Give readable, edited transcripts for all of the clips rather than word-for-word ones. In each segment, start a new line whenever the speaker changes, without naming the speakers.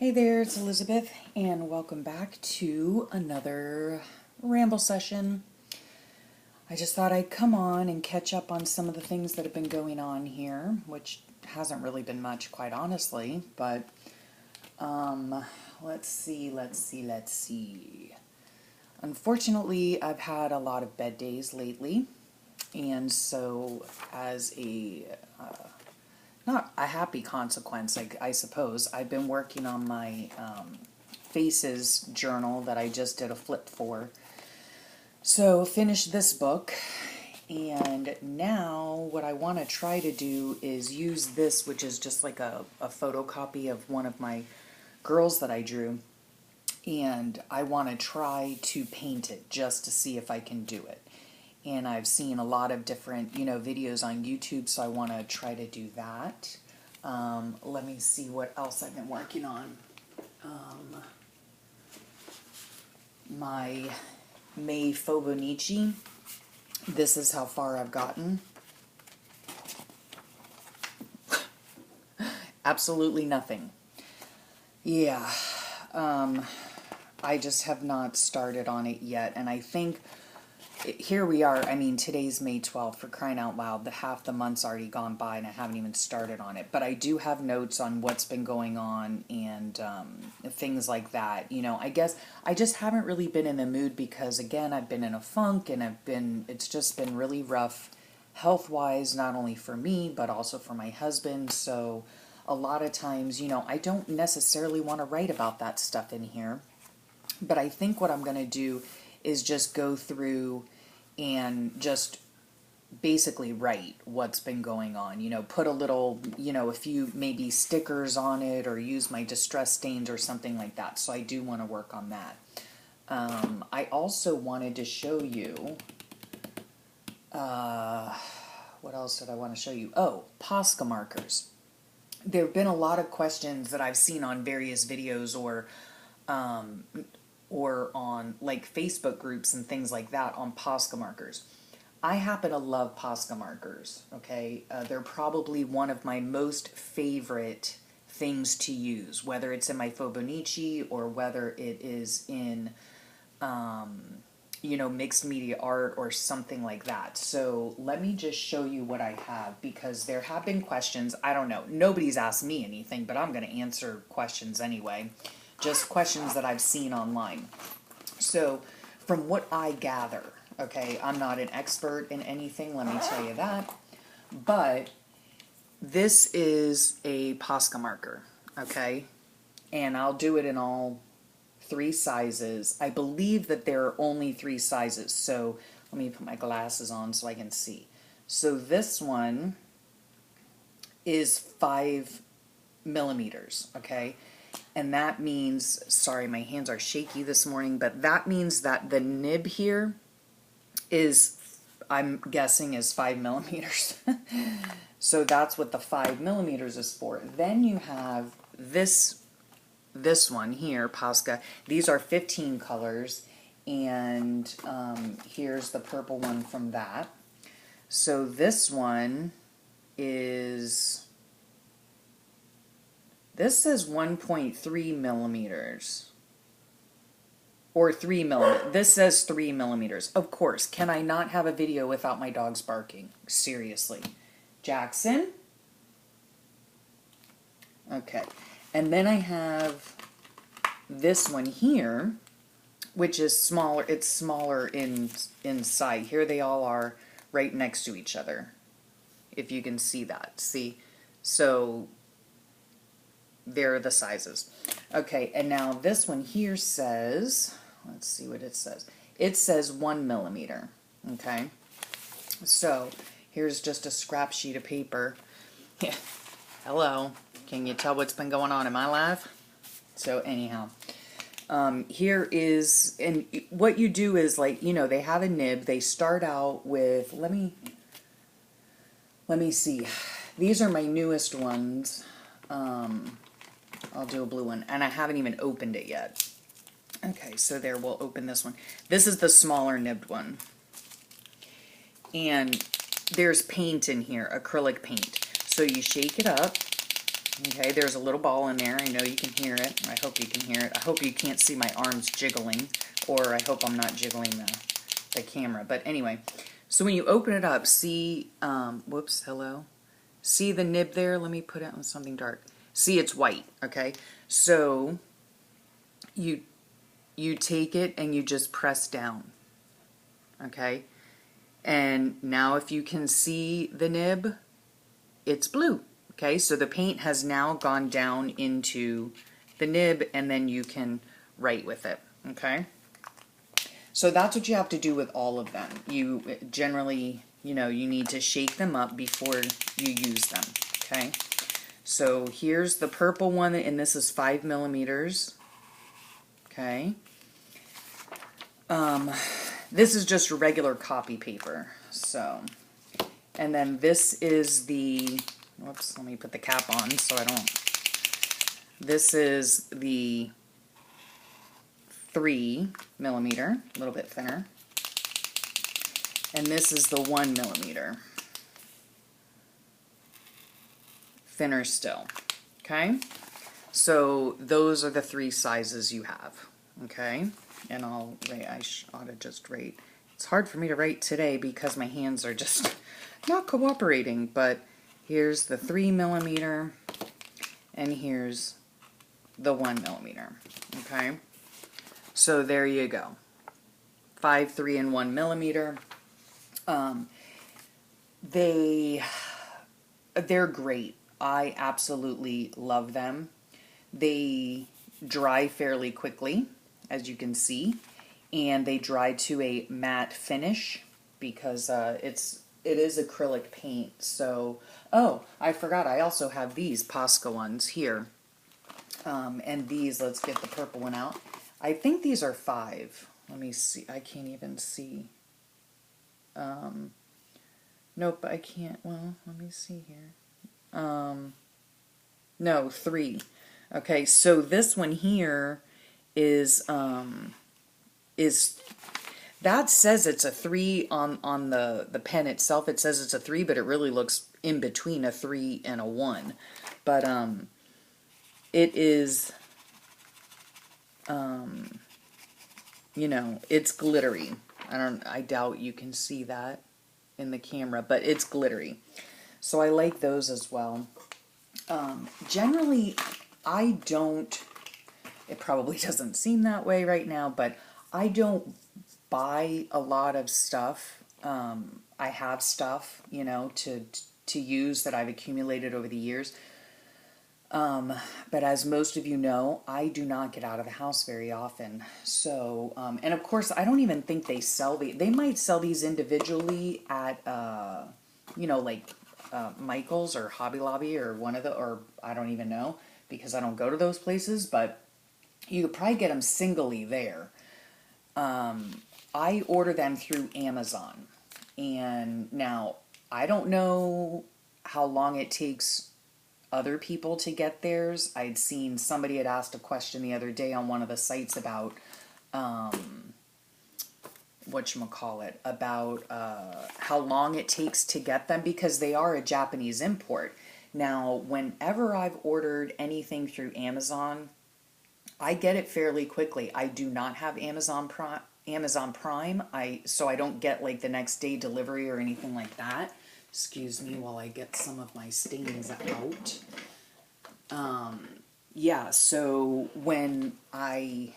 Hey there, it's Elizabeth, and welcome back to another ramble session. I just thought I'd come on and catch up on some of the things that have been going on here, which hasn't really been much, quite honestly, but let's see. Unfortunately, I've had a lot of bed days lately, and so as a not a happy consequence, I suppose. I've been working on my Faces journal that I just did a flip for. So, finished this book, and now what I want to try to do is use this, which is just like a photocopy of one of my girls that I drew, and I want to try to paint it just to see if I can do it. And I've seen a lot of different, videos on YouTube, so I want to try to do that. Let me see what else I've been working on. My May Fobonichi. This is how far I've gotten. Absolutely nothing. Yeah. I just have not started on it yet, and I think here we are. I mean, today's May 12th, for crying out loud. Half the month's already gone by and I haven't even started on it. But I do have notes on what's been going on and things like that. I guess I just haven't really been in the mood because, again, I've been in a funk and it's just been really rough health-wise, not only for me, but also for my husband. So a lot of times, I don't necessarily want to write about that stuff in here. But I think what I'm going to do is just go through and just basically write what's been going on, put a little, a few maybe stickers on it or use my distress stains or something like that. So I do want to work on that. I also wanted to show you, what else did I want to show you? Oh, Posca markers. There have been a lot of questions that I've seen on various videos or on like Facebook groups and things like that on Posca markers. I happen to love Posca markers, okay? They're probably one of my most favorite things to use, whether it's in my Fobonichi or whether it is in, mixed media art or something like that. So let me just show you what I have, because there have been questions. I don't know. Nobody's asked me anything, but I'm going to answer questions anyway. Just questions that I've seen online. So, from what I gather, okay, I'm not an expert in anything, let me tell you that, but this is a Posca marker, okay, and I'll do it in all three sizes. I believe that there are only three sizes, so let me put my glasses on so I can see. So this one is 5 millimeters, okay? And that means, sorry, my hands are shaky this morning, but that means that the nib here is, I'm guessing, is 5 millimeters. So that's what the 5 millimeters is for. Then you have this one here, Posca. These are 15 colors, and here's the purple one from that. So this one is... This says 1.3 millimeters. Or 3 millimeters. This says 3 millimeters. Of course. Can I not have a video without my dogs barking? Seriously. Jackson? Okay. And then I have this one here, which is smaller. It's smaller in size. Here they all are right next to each other. If you can see that. See? So... there are the sizes. Okay, and now this one here says, let's see what it says. It says 1 millimeter, okay? So, here's just a scrap sheet of paper. Yeah. Hello, can you tell what's been going on in my life? So, anyhow, here is, and what you do is, like, they have a nib. They start out with, let me see. These are my newest ones. I'll do a blue one, and I haven't even opened it yet. Okay, so there, we'll open this one. This is the smaller nibbed one. And there's paint in here, acrylic paint. So you shake it up, Okay, there's a little ball in there. I know you can hear it. I hope you can hear it. I hope you can't see my arms jiggling, or I hope I'm not jiggling the camera. But anyway, so when you open it up, see, whoops, hello. See the nib there? Let me put it on something dark. See, it's white, okay? So you take it and you just press down, okay? And now if you can see the nib, it's blue. Okay, so the paint has now gone down into the nib, and then you can write with it. Okay, so that's what you have to do with all of them. You generally, you need to shake them up before you use them. Okay, so here's the purple one, and this is 5 millimeters. Okay, this is just regular copy paper. So, and then this is the, whoops, let me put the cap on so I don't. This is the 3 millimeter, a little bit thinner. And this is the 1 millimeter. Thinner still. Okay? So those are the 3 sizes you have. Okay? And I ought to just write. It's hard for me to write today because my hands are just not cooperating, but here's the 3 millimeter, and here's the 1 millimeter. Okay, so there you go. 5, 3, and 1 millimeter. They're great. I absolutely love them. They dry fairly quickly, as you can see, and they dry to a matte finish because it is acrylic paint. So, oh, I forgot, I also have these Posca ones here. And these, let's get the purple one out. I think these are 5. Let me see. I can't even see. Nope, I can't. Well, let me see here. No, 3. Okay, so this one here is that says it's a 3 on the pen itself. It says it's a 3, but it really looks in between a 3 and a 1. But it is, it's glittery. I doubt you can see that in the camera, but it's glittery. So I like those as well. Generally, I don't, it probably doesn't seem that way right now, but I don't buy a lot of stuff. I have stuff, to use that I've accumulated over the years. But as most of you know, I do not get out of the house very often. So, and of course, I don't even think they sell they might sell these individually at, like Michael's or Hobby Lobby or or I don't even know because I don't go to those places, but you could probably get them singly there. I order them through Amazon, and now I don't know how long it takes other people to get theirs. I'd seen somebody had asked a question the other day on one of the sites about about how long it takes to get them because they are a Japanese import. Now, whenever I've ordered anything through Amazon, I get it fairly quickly. I do not have Amazon Prime, so I don't get like the next day delivery or anything like that. Excuse me while I get some of my stains out. Yeah, so when I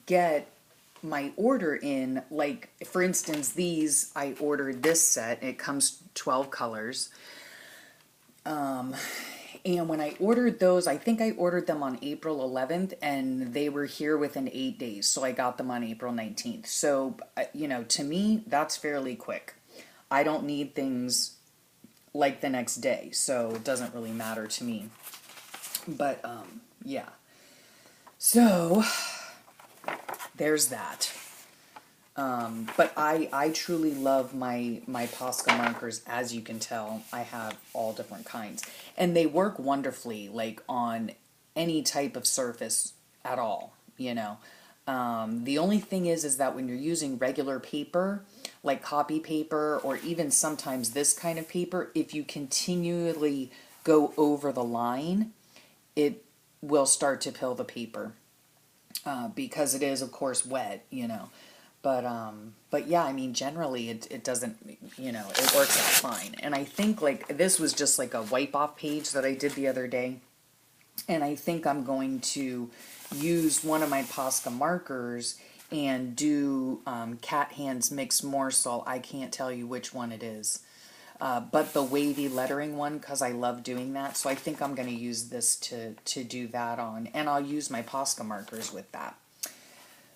get my order in, like for instance these, I ordered this set, it comes 12 colors. And when I ordered those, I think I ordered them on April 11th, and they were here within 8 days, so I got them on April 19th. So, to me, that's fairly quick. I don't need things like the next day, so it doesn't really matter to me. But, yeah. So, there's that. But I truly love my Posca markers. As you can tell, I have all different kinds. And they work wonderfully, like, on any type of surface at all, The only thing is that when you're using regular paper, like copy paper, or even sometimes this kind of paper, if you continually go over the line, it will start to pill the paper, because it is, of course, wet, you know. But yeah, I mean, generally it doesn't, you know, it works out fine. And I think like this was just like a wipe off page that I did the other day. And I think I'm going to use one of my Posca markers and do Cat Hands Mixed Morsel. I can't tell you which one it is. But the wavy lettering one, because I love doing that. So I think I'm going to use this to do that on. And I'll use my Posca markers with that.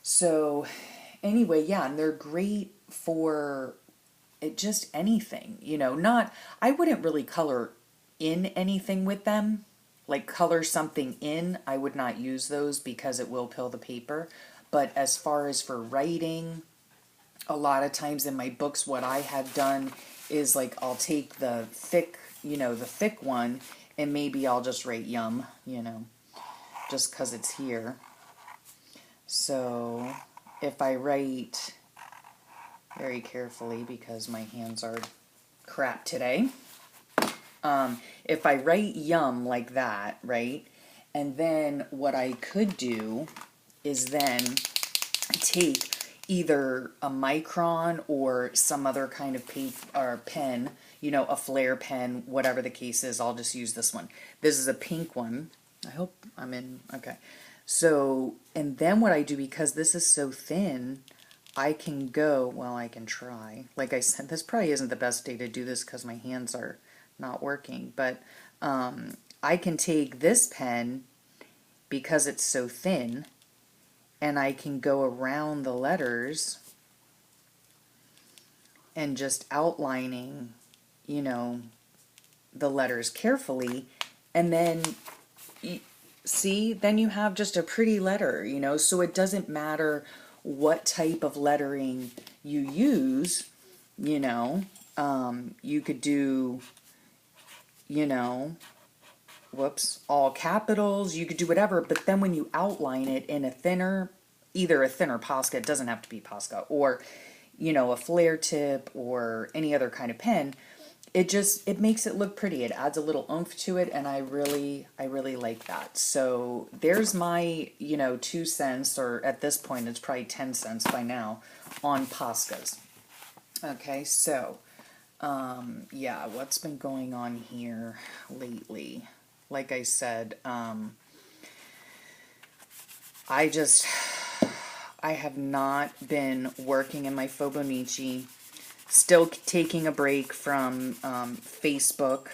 So anyway, yeah, and they're great for just anything, you know. Not, I wouldn't really color in anything with them. Like color something in, I would not use those because it will pill the paper. But as far as for writing, a lot of times in my books, what I have done is like I'll take the thick, you know, the thick one, and maybe I'll just write yum, you know, just because it's here. So if I write very carefully, because my hands are crap today, if I write yum like that, right, and then what I could do is then take either a micron or some other kind of paper or pen, you know, a flare pen, whatever the case is. I'll just use this one. This is a pink one. I hope I'm in, okay. So, and then what I do, because this is so thin, I can go, well, I can try. Like I said, this probably isn't the best day to do this because my hands are not working, but I can take this pen, because it's so thin, and I can go around the letters and just outlining, you know, the letters carefully, and then see, then you have just a pretty letter, you know. So it doesn't matter what type of lettering you use, you know. You could do, you know, whoops, all capitals, you could do whatever, but then when you outline it in a thinner, either a thinner Posca, it doesn't have to be Posca, or, you know, a flare tip or any other kind of pen, it makes it look pretty. It adds a little oomph to it, and I really like that. So there's my, you know, 2 cents, or at this point it's probably 10 cents by now, on Poscas. Okay, so yeah, what's been going on here lately? Like I said, I have not been working in my Fibonacci. Still taking a break from Facebook,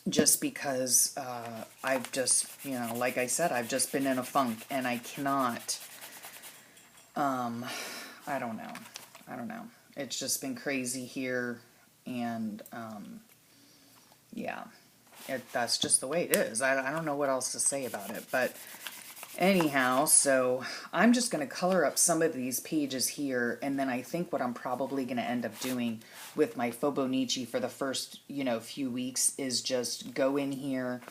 just because I've just, you know, like I said, I've just been in a funk, and I cannot, I don't know. It's just been crazy here, and yeah, that's just the way it is. I don't know what else to say about it, but anyhow, so I'm just going to color up some of these pages here, and then I think what I'm probably going to end up doing with my Fibonacci for the first, you know, few weeks is just go in here.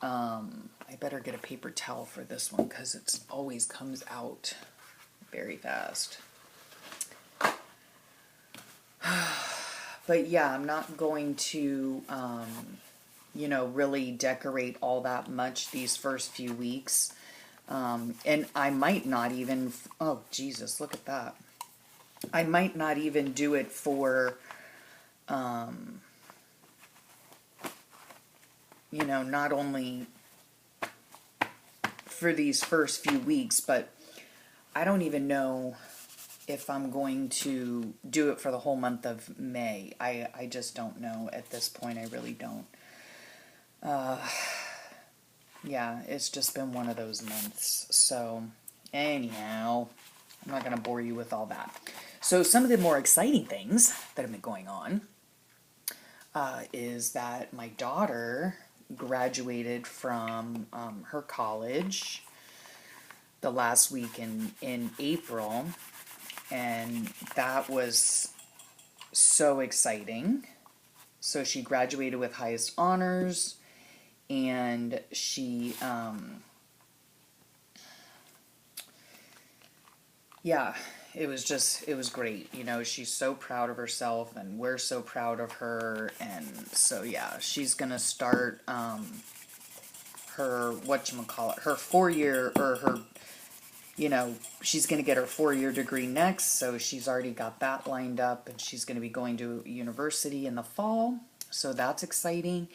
I better get a paper towel for this one because it always comes out very fast. But yeah, I'm not going to, you know, really decorate all that much these first few weeks. And I might not even, oh Jesus, look at that. I might not even do it for, you know, not only for these first few weeks, but I don't even know if I'm going to do it for the whole month of May. I just don't know at this point. I really don't. Yeah, it's just been one of those months. So, anyhow, I'm not going to bore you with all that. So, some of the more exciting things that have been going on is that my daughter graduated from her college the last week in April, and that was so exciting. So, she graduated with highest honors. And she, yeah, it was great. You know, she's so proud of herself, and we're so proud of her. And so, yeah, she's going to start her, whatchamacallit, her 4 year, or her, you know, she's going to get her 4 year degree next. So she's already got that lined up, and she's going to be going to university in the fall. So that's exciting.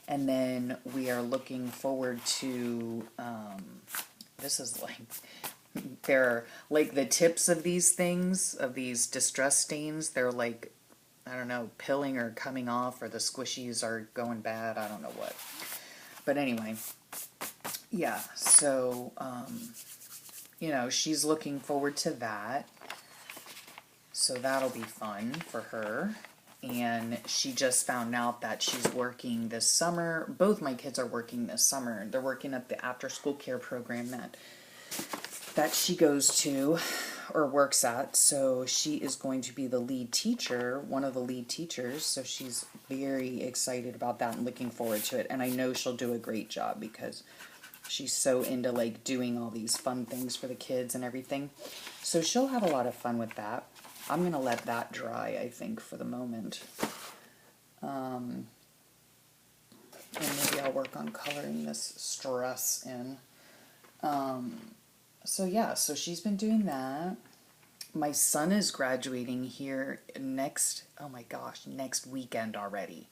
And then we are looking forward to, this is like, they're like the tips of these things, of these distress stains, they're like, I don't know, pilling or coming off, or the squishies are going bad, I don't know what. But anyway, yeah, so, you know, she's looking forward to that. So that'll be fun for her. And she just found out that she's working this summer. Both my kids are working this summer. They're working at the after-school care program that she goes to or works at. So she is going to be the lead teacher, one of the lead teachers. So she's very excited about that and looking forward to it. And I know she'll do a great job because she's so into like doing all these fun things for the kids and everything. So she'll have a lot of fun with that. I'm going to let that dry, I think, for the moment. And maybe I'll work on coloring this stress in. So yeah, so she's been doing that. My son is graduating here next weekend already.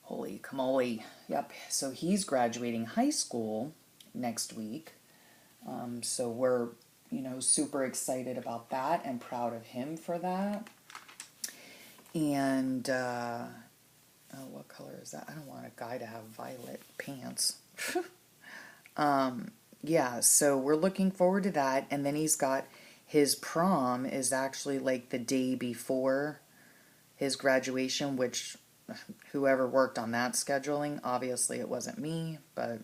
Holy camole. Yep, so he's graduating high school next week. So we're, you know, super excited about that and proud of him for that. And, oh, what color is that? I don't want a guy to have violet pants. Yeah, so we're looking forward to that. And then he's got his prom is actually like the day before his graduation, which whoever worked on that scheduling, obviously it wasn't me, but,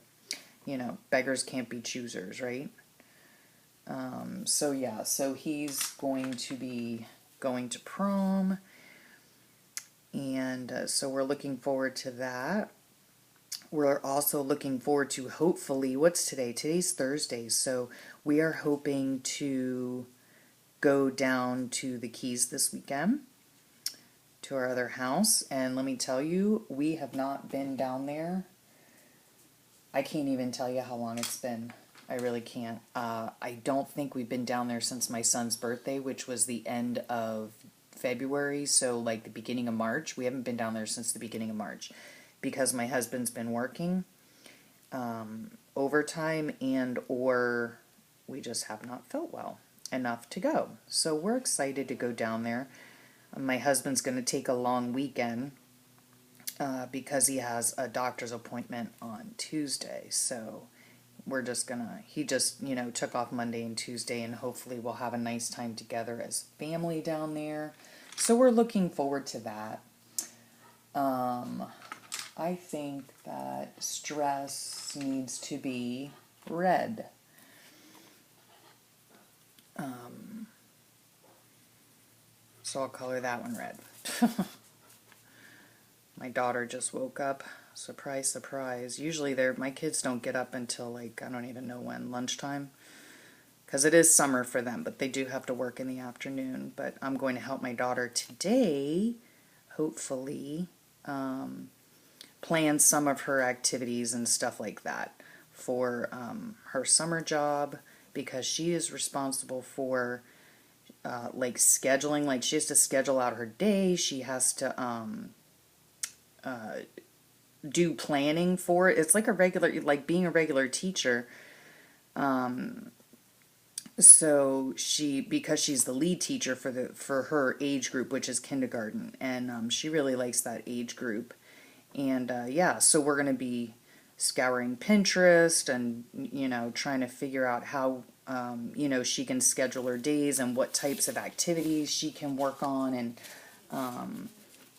you know, beggars can't be choosers, right? So yeah, so he's going to be going to prom, and so we're looking forward to that. We're also looking forward to, hopefully, what's today? Today's Thursday, so we are hoping to go down to the Keys this weekend, to our other house, and let me tell you, we have not been down there. I can't even tell you how long it's been. I really can't. I don't think we've been down there since my son's birthday, which was the end of February, so like the beginning of March. We haven't been down there since the beginning of March because my husband's been working overtime, and or we just have not felt well enough to go. So we're excited to go down there. My husband's going to take a long weekend because he has a doctor's appointment on Tuesday, so we're just gonna, he just, you know, took off Monday and Tuesday, and hopefully we'll have a nice time together as family down there. So we're looking forward to that. I think that stress needs to be red. So I'll color that one red. My daughter just woke up. Surprise, surprise. Usually my kids don't get up until like, I don't even know when, lunchtime. Because it is summer for them, but they do have to work in the afternoon. But I'm going to help my daughter today, hopefully, plan some of her activities and stuff like that for her summer job, because she is responsible for like scheduling. Like she has to schedule out her day. She has to do planning for it. It's like a regular, like being a regular teacher. So because she's the lead teacher for her age group, which is kindergarten, and she really likes that age group. And yeah, so we're going to be scouring Pinterest and, you know, trying to figure out how, you know, she can schedule her days and what types of activities she can work on, and,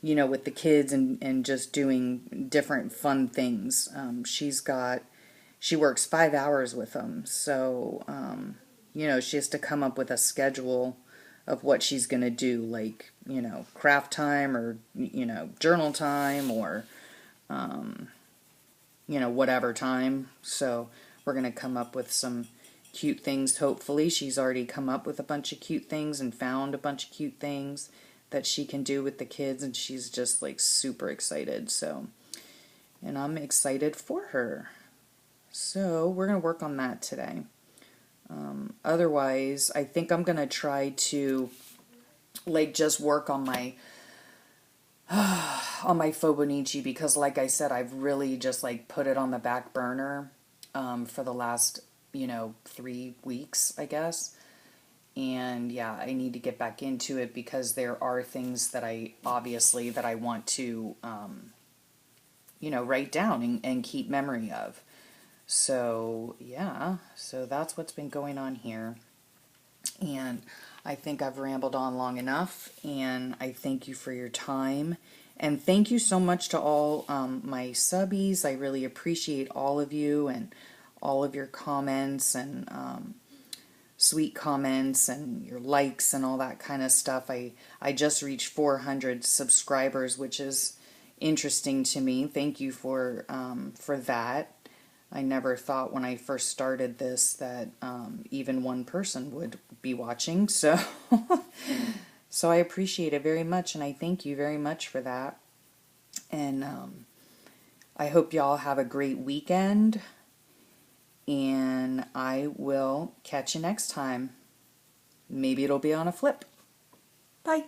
you know, with the kids, and just doing different fun things. She works 5 hours with them, so, you know, she has to come up with a schedule of what she's going to do, like, you know, craft time, or, you know, journal time, or, you know, whatever time. So we're going to come up with some cute things, hopefully. She's already come up with a bunch of cute things and found a bunch of cute things that she can do with the kids, and she's just like super excited. So, and I'm excited for her. So we're going to work on that today. Otherwise, I think I'm going to try to like just work on my Fobonichi, because like I said, I've really just like put it on the back burner for the last 3 weeks, I guess. And yeah, I need to get back into it because there are things that I want to write down and keep memory of. So yeah, so that's what's been going on here. And I think I've rambled on long enough, and I thank you for your time. And thank you so much to all my subbies. I really appreciate all of you and all of your comments and sweet comments and your likes and all that kind of stuff. I just reached 400 subscribers, which is interesting to me. Thank you for that. I never thought when I first started this that even one person would be watching. So, so I appreciate it very much, and I thank you very much for that. And I hope y'all have a great weekend, and I will catch you next time. Maybe it'll be on a flip. Bye.